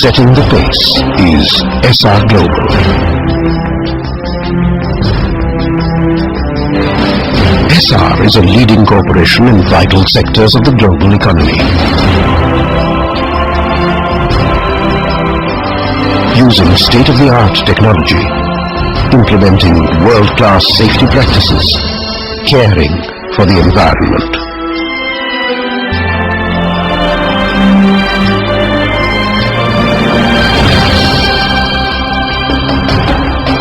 Setting the pace is Essar Global. Essar is a leading corporation in vital sectors of the global economy. Using state-of-the-art technology, implementing world-class safety practices, caring for the environment.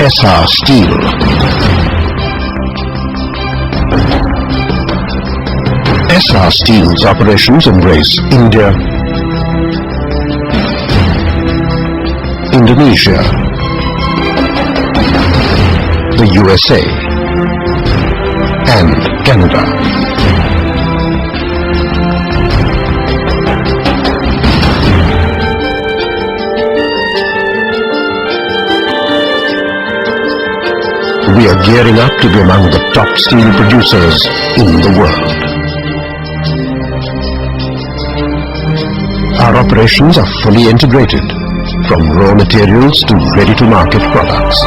Essar Steel. Essar Steel's operations embrace India, Indonesia, the USA, and Canada. We are gearing up to be among the top steel producers in the world. Our operations are fully integrated, from raw materials to ready-to-market products.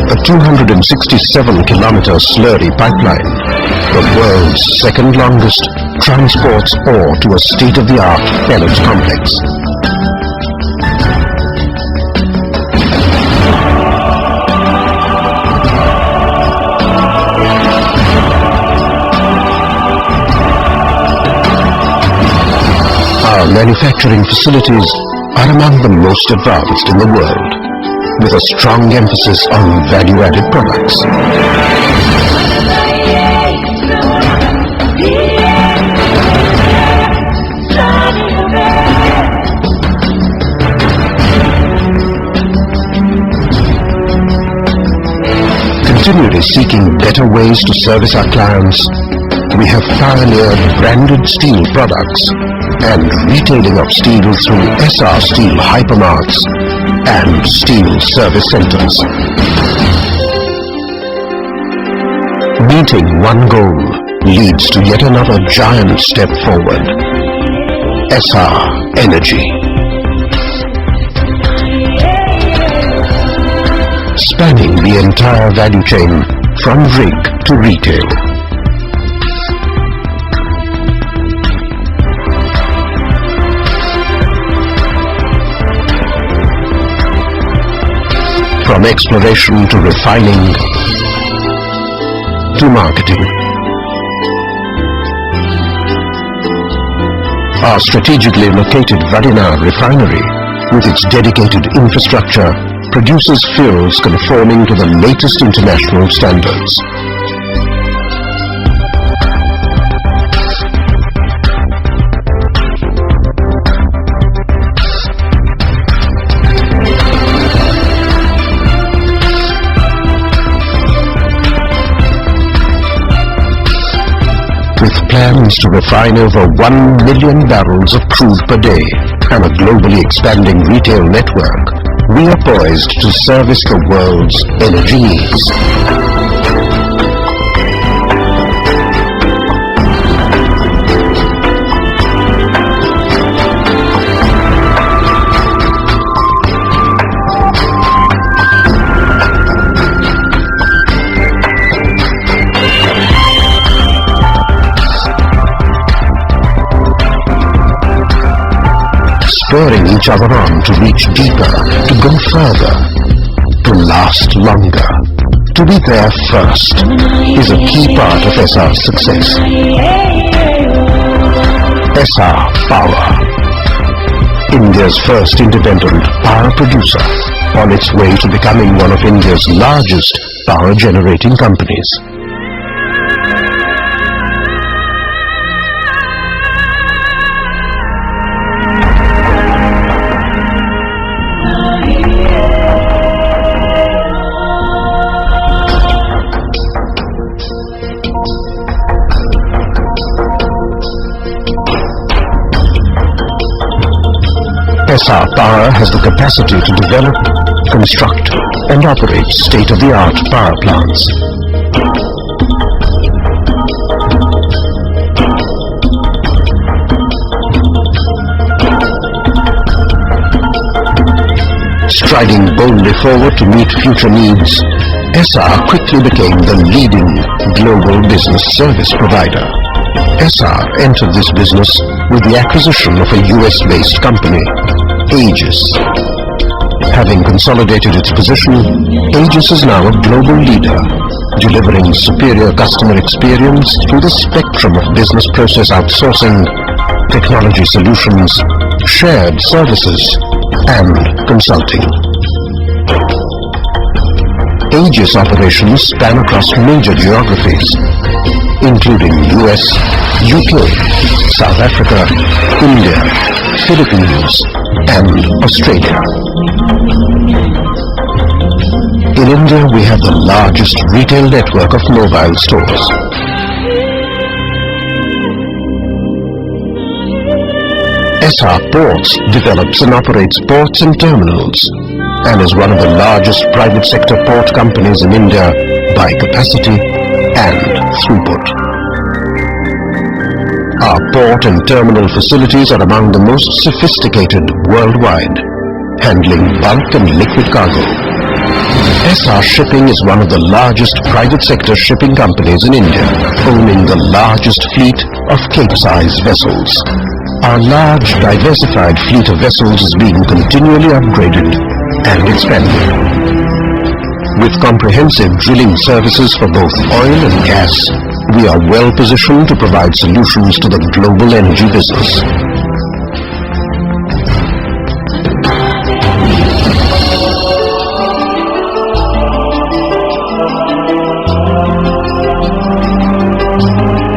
A 267-kilometer slurry pipeline, the world's second longest, transports ore to a state-of-the-art pellet complex. Our manufacturing facilities are among the most advanced in the world, with a strong emphasis on value-added products. Continually seeking better ways to service our clients, we have pioneered branded steel products and retailing of steel through Essar Steel hypermarts and steel service centers. Meeting one goal leads to yet another giant step forward. Essar Energy. Spanning the entire value chain from rig to retail. From exploration to refining to marketing. Our strategically located Vadina refinery, with its dedicated infrastructure, produces fuels conforming to the latest international standards. With plans to refine over 1 million barrels of crude per day and a globally expanding retail network, we are poised to service the world's energy needs. Spurring each other on to reach deeper, to go further, to last longer, to be there first, is a key part of Essar's success. Essar Power, India's first independent power producer, on its way to becoming one of India's largest power generating companies. Essar Power has the capacity to develop, construct and operate state-of-the-art power plants. Striding boldly forward to meet future needs, Essar quickly became the leading global business service provider. Essar entered this business with the acquisition of a US-based company, Aegis. Having consolidated its position, Aegis is now a global leader, delivering superior customer experience through the spectrum of business process outsourcing, technology solutions, shared services, and consulting. Aegis operations span across major geographies, including US, UK, South Africa, India, Philippines, and Australia. In India, we have the largest retail network of mobile stores. Essar Ports develops and operates ports and terminals and is one of the largest private sector port companies in India by capacity and throughput. Our port and terminal facilities are among the most sophisticated worldwide, handling bulk and liquid cargo. Essar Shipping is one of the largest private sector shipping companies in India, owning the largest fleet of Cape-size vessels. Our large, diversified fleet of vessels is being continually upgraded and expanded. With comprehensive drilling services for both oil and gas, we are well positioned to provide solutions to the global energy business.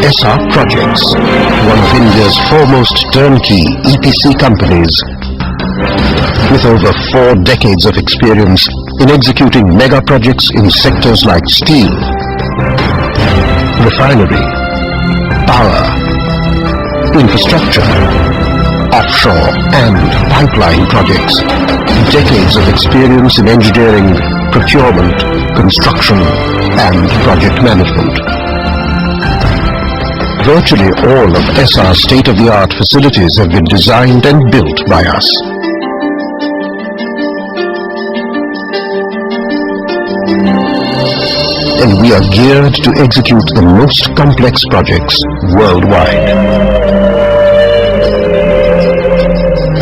Essar Projects, one of India's foremost turnkey EPC companies, with over 4 decades of experience in executing mega projects in sectors like steel, refinery, power, infrastructure, offshore and pipeline projects, decades of experience in engineering, procurement, construction and project management. Virtually all of Essar's state-of-the-art facilities have been designed and built by us. And we are geared to execute the most complex projects worldwide.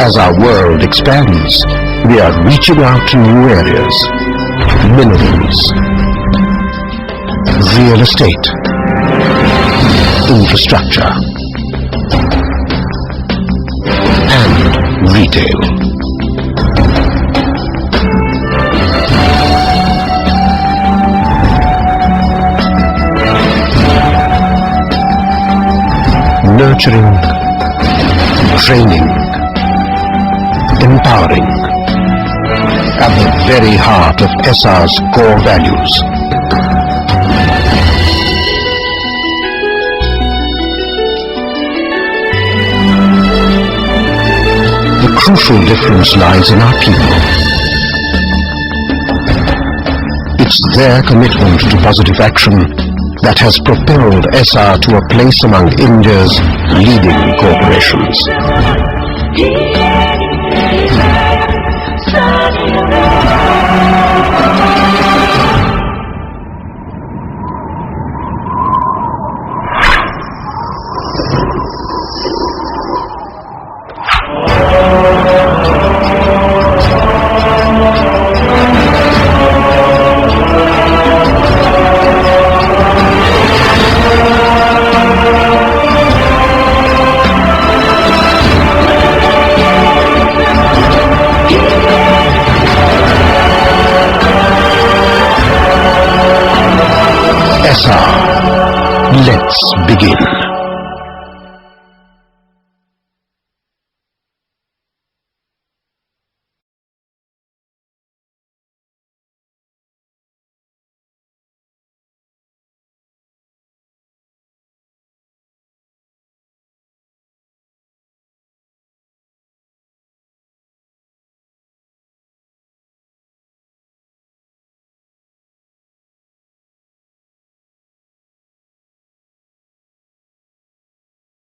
As our world expands, we are reaching out to new areas, minerals, real estate, infrastructure, and retail. Nurturing, training, empowering, at the very heart of Essar's core values. The crucial difference lies in our people. It's their commitment to positive action that has propelled Essar to a place among India's leading corporations. Essar, let's begin.